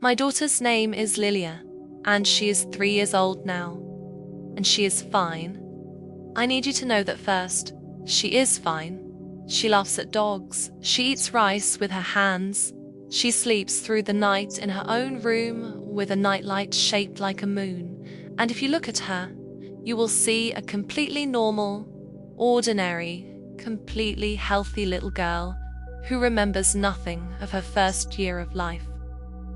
My daughter's name is Lila, and she is 3 years old now. And she is fine. I need you to know that first. She is fine. She laughs at dogs. She eats rice with her hands. She sleeps through the night in her own room with a nightlight shaped like a moon. And if you look at her, you will see a completely normal, ordinary, completely healthy little girl who remembers nothing of her first year of life.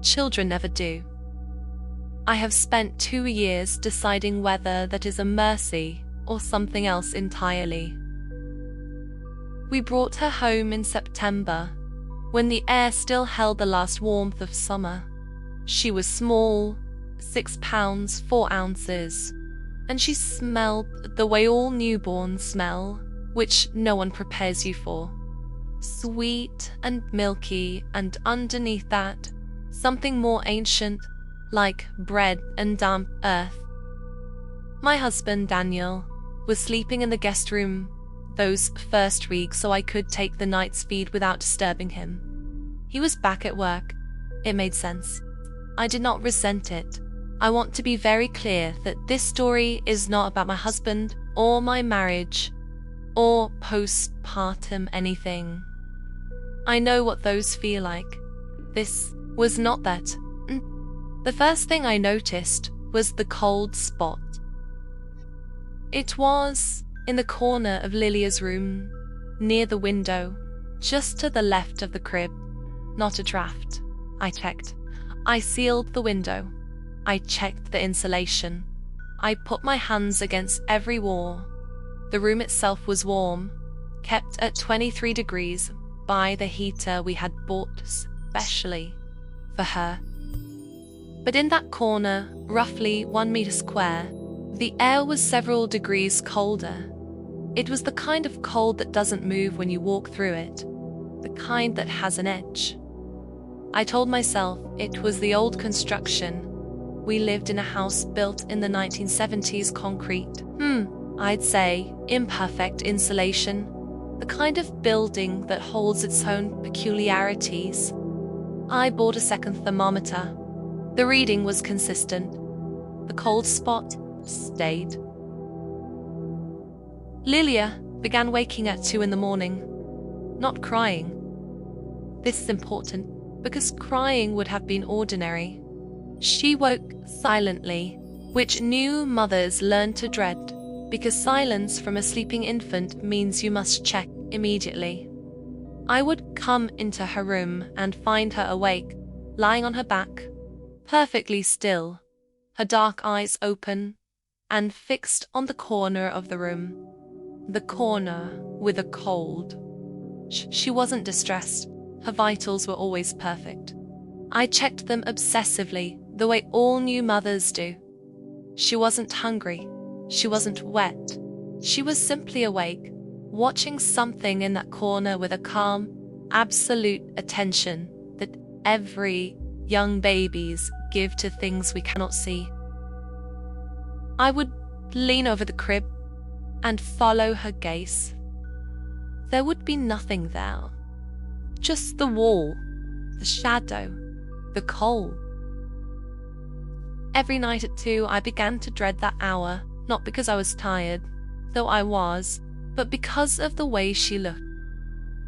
Children never do. I have spent 2 years deciding whether that is a mercy or something else entirely. We brought her home in September, when the air still held the last warmth of summer. She was small, 6 pounds 4 ounces, and she smelled the way all newborns smell, which no one prepares you for. Sweet and milky, and underneath that, something more ancient, like bread and damp earth. My husband, Daniel, was sleeping in the guest room those first weeks so I could take the night's feed without disturbing him. He was back at work. It made sense. I did not resent it. I want to be very clear that this story is not about my husband or my marriage or postpartum anything. I know what those feel like. This was not that. The first thing I noticed was the cold spot. It was in the corner of Lilia's room, near the window, just to the left of the crib. Not a draft. I checked. I sealed the window. I checked the insulation. I put my hands against every wall. The room itself was warm, kept at 23 degrees by the heater we had bought specially for her. But in that corner, roughly 1 meter square, the air was several degrees colder. It was the kind of cold that doesn't move when you walk through it, the kind that has an edge. I told myself it was the old construction. We lived in a house built in the 1970s, concrete. I'd say imperfect insulation, the kind of building that holds its own peculiarities. I bought a second thermometer. The reading was consistent. The cold spot stayed. Lilia began waking at 2 in the morning, not crying. This is important because crying would have been ordinary. She woke silently, which new mothers learn to dread, because silence from a sleeping infant means you must check immediately. I would come into her room and find her awake, lying on her back, perfectly still, her dark eyes open and fixed on the corner of the room. The corner with a cold. She wasn't distressed. Her vitals were always perfect. I checked them obsessively, the way all new mothers do. She wasn't hungry. She wasn't wet. She was simply awake, watching something in that corner with a calm, absolute attention that every young babies give to things we cannot see. I would lean over the crib and follow her gaze. There would be nothing there. Just the wall, the shadow, the cold. Every night at 2, I began to dread that hour, not because I was tired, though I was, but because of the way she looked,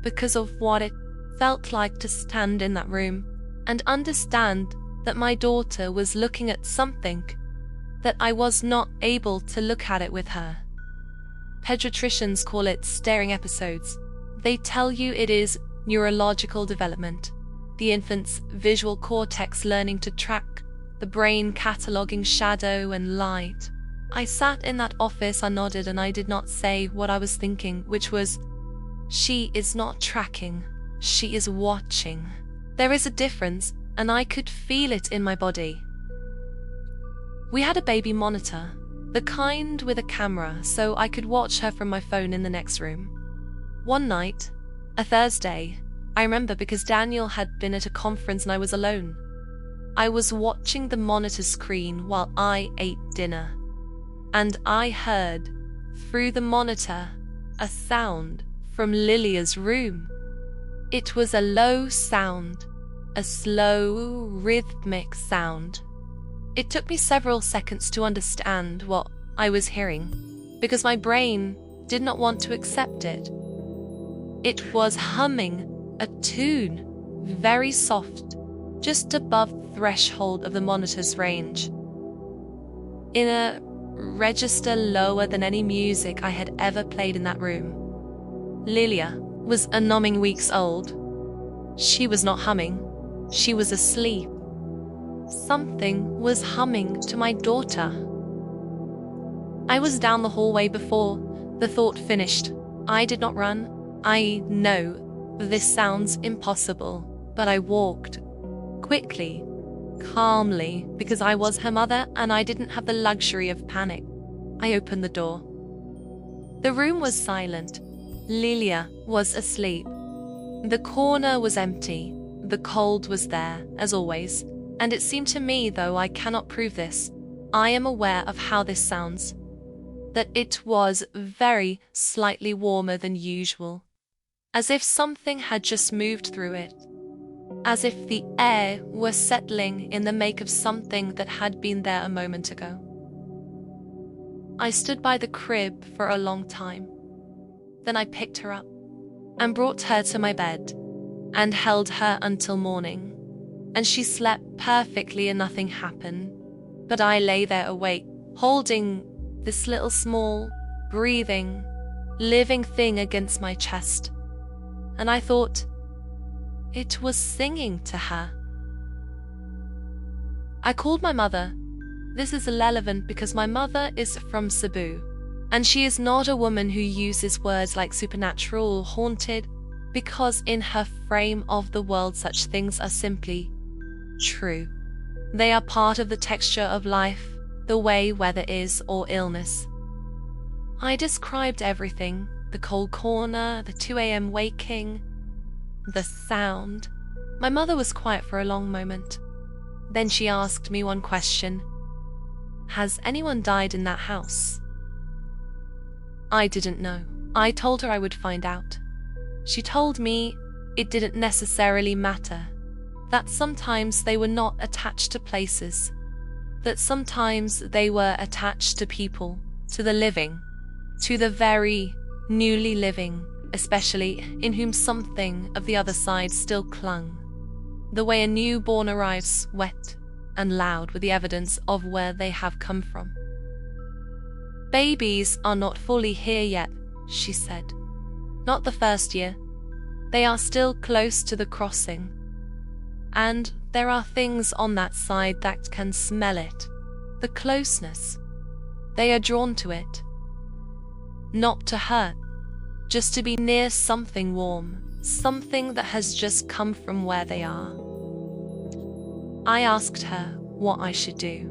because of what it felt like to stand in that room and understand that my daughter was looking at something, that I was not able to look at it with her. Pediatricians call it staring episodes. They tell you it is neurological development, the infant's visual cortex learning to track, the brain cataloging shadow and light. I sat in that office, I nodded, and I did not say what I was thinking, which was, she is not tracking, she is watching. There is a difference, and I could feel it in my body. We had a baby monitor, the kind with a camera, so I could watch her from my phone in the next room. One night, a Thursday, I remember because Daniel had been at a conference and I was alone. I was watching the monitor screen while I ate dinner, and I heard, through the monitor, a sound from Lilia's room. It was a low sound, a slow, rhythmic sound. It took me several seconds to understand what I was hearing, because my brain did not want to accept it. It was humming a tune, very soft, just above the threshold of the monitor's range, in a register lower than any music I had ever played in that room. Lila was a numbing weeks old. She was not humming. She was asleep. Something was humming to my daughter. I was down the hallway before the thought finished. I did not run. I know this sounds impossible, but I walked quickly, calmly, because I was her mother and I didn't have the luxury of panic. I opened the door. The room was silent. Lila was asleep. The corner was empty. The cold was there, as always, and it seemed to me, though I cannot prove this, I am aware of how this sounds, that it was very slightly warmer than usual, as if something had just moved through it, as if the air were settling in the make of something that had been there a moment ago. I stood by the crib for a long time. Then I picked her up and brought her to my bed and held her until morning, and she slept perfectly and nothing happened. But I lay there awake, holding this little small, breathing, living thing against my chest, and I thought it was singing to her. I called my mother. This is irrelevant because my mother is from Cebu, and she is not a woman who uses words like supernatural or haunted, because in her frame of the world such things are simply true. They are part of the texture of life, the way weather is or illness. I described everything, the cold corner, the 2 a.m. waking, the sound. My mother was quiet for a long moment. Then she asked me one question. Has anyone died in that house? I didn't know. I told her I would find out. She told me it didn't necessarily matter, that sometimes they were not attached to places, that sometimes they were attached to people, to the living, to the very newly living, especially in whom something of the other side still clung, the way a newborn arrives wet and loud with the evidence of where they have come from. Babies are not fully here yet, she said. Not the first year. They are still close to the crossing. And there are things on that side that can smell it. The closeness. They are drawn to it. Not to hurt, just to be near something warm, something that has just come from where they are. I asked her what I should do.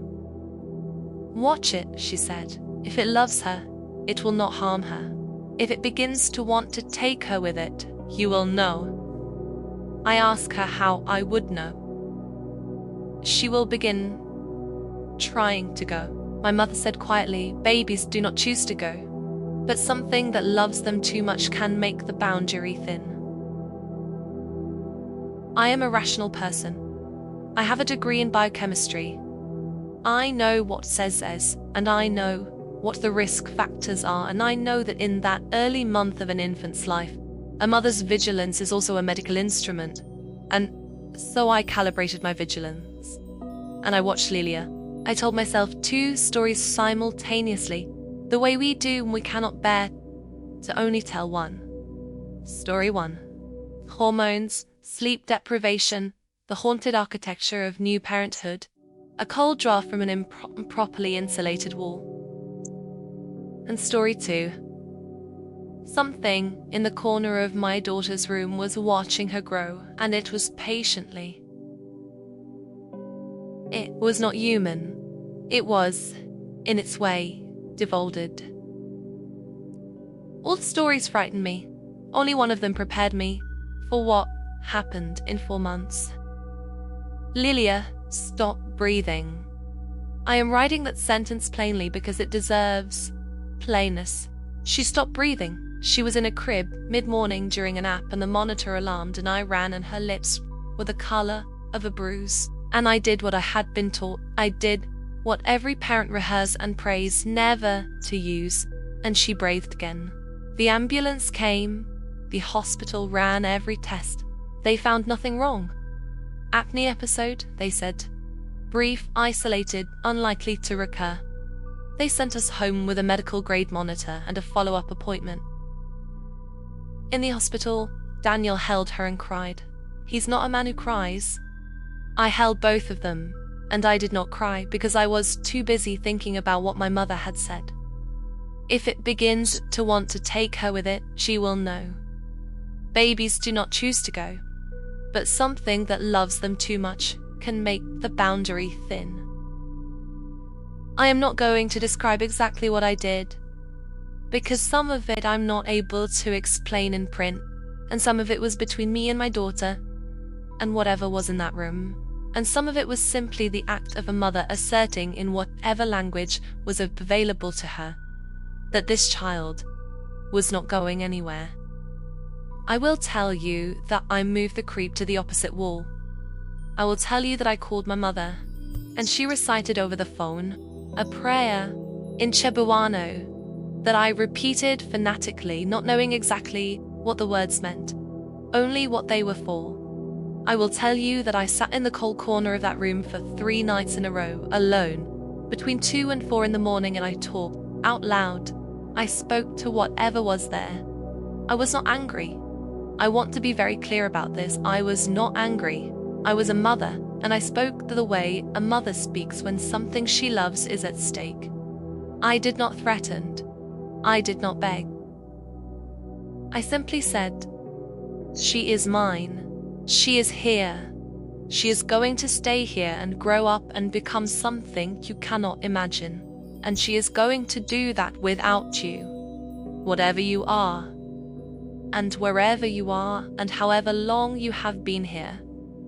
Watch it, she said. If it loves her, it will not harm her. If it begins to want to take her with it, you will know. I asked her how I would know. She will begin trying to go. My mother said quietly, babies do not choose to go, but something that loves them too much can make the boundary thin. I am a rational person. I have a degree in biochemistry. I know what says, and I know what the risk factors are, and I know that in that early month of an infant's life, a mother's vigilance is also a medical instrument, and so I calibrated my vigilance. And I watched Lila. I told myself 2 stories simultaneously, the way we do when we cannot bear to only tell one. Story 1. Hormones, sleep deprivation, the haunted architecture of new parenthood, a cold draft from an improperly insulated wall. And story 2. Something in the corner of my daughter's room was watching her grow, and it was patiently. It was not human. It was, in its way, devolved. All the stories frightened me. Only one of them prepared me for what happened in 4 months. Lila stopped breathing. I am writing that sentence plainly because it deserves plainness. She stopped breathing. She was in a crib, mid-morning during a nap, and the monitor alarmed, and I ran, and her lips were the color of a bruise. And I did what I had been taught. I did what every parent rehearses and prays never to use, and she breathed again. The ambulance came. The hospital ran every test. They found nothing wrong. Apnea episode, they said. Brief, isolated, unlikely to recur. They sent us home with a medical-grade monitor and a follow-up appointment. In the hospital, Daniel held her and cried. He's not a man who cries. I held both of them, and I did not cry because I was too busy thinking about what my mother had said. If it begins to want to take her with it, she will know. Babies do not choose to go, but something that loves them too much can make the boundary thin. I am not going to describe exactly what I did, because some of it I'm not able to explain in print, and some of it was between me and my daughter, and whatever was in that room, and some of it was simply the act of a mother asserting in whatever language was available to her that this child was not going anywhere. I will tell you that I moved the creep to the opposite wall. I will tell you that I called my mother, and she recited over the phone a prayer in Cebuano that I repeated fanatically, not knowing exactly what the words meant, only what they were for. I will tell you that I sat in the cold corner of that room for 3 nights in a row, alone, between 2 and 4 in the morning, and I talked out loud. I spoke to whatever was there. I was not angry. I want to be very clear about this. I was not angry. I was a mother, and I spoke the way a mother speaks when something she loves is at stake. I did not threaten. I did not beg. I simply said, "She is mine. She is here. She is going to stay here and grow up and become something you cannot imagine. And she is going to do that without you, whatever you are, and wherever you are, and however long you have been here.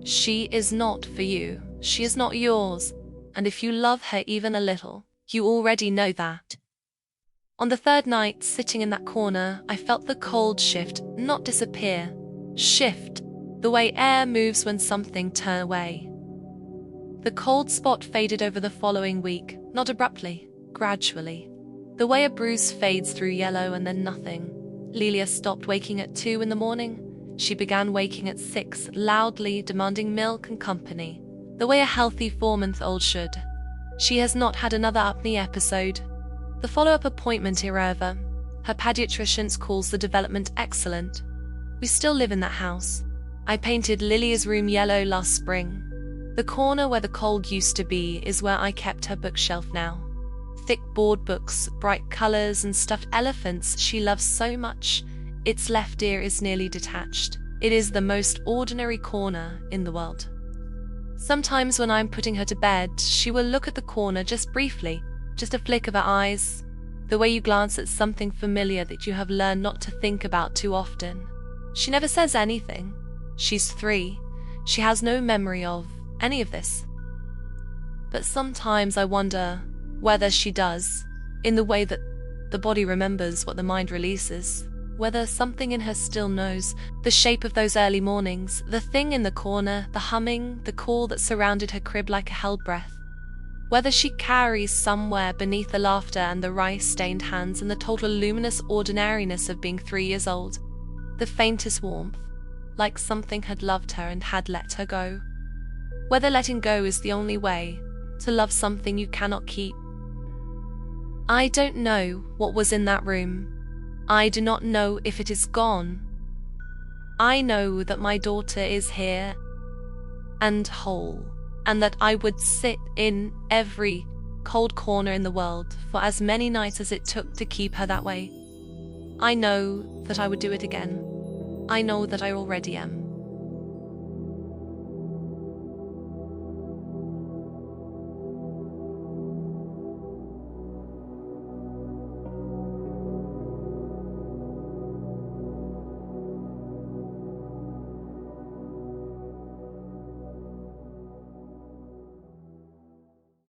She is not for you. She is not yours. And if you love her even a little, you already know that." On the 3rd night, sitting in that corner, I felt the cold shift, not disappear, shift, the way air moves when something turns away. The cold spot faded over the following week, not abruptly, gradually. The way a bruise fades through yellow and then nothing. Lila stopped waking at 2 in the morning. She began waking at 6, loudly demanding milk and company, the way a healthy 4-month-old should. She has not had another apnea episode. The follow-up appointment irregular. Her pediatrician calls the development excellent. We still live in that house. I painted Lily's room yellow last spring. The corner where the cold used to be is where I kept her bookshelf now. Thick board books, bright colors, and stuffed elephants she loves so much, its left ear is nearly detached. It is the most ordinary corner in the world. Sometimes when I'm putting her to bed, she will look at the corner just briefly, just a flick of her eyes, the way you glance at something familiar that you have learned not to think about too often. She never says anything. She's 3. She has no memory of any of this. But sometimes I wonder whether she does, in the way that the body remembers what the mind releases, whether something in her still knows the shape of those early mornings, the thing in the corner, the humming, the call that surrounded her crib like a held breath, whether she carries somewhere beneath the laughter and the rice-stained hands and the total luminous ordinariness of being 3 years old, the faintest warmth, like something had loved her and had let her go, whether letting go is the only way to love something you cannot keep. I don't know what was in that room. I do not know if it is gone. I know that my daughter is here and whole, and that I would sit in every cold corner in the world for as many nights as it took to keep her that way. I know that I would do it again. I know that I already am.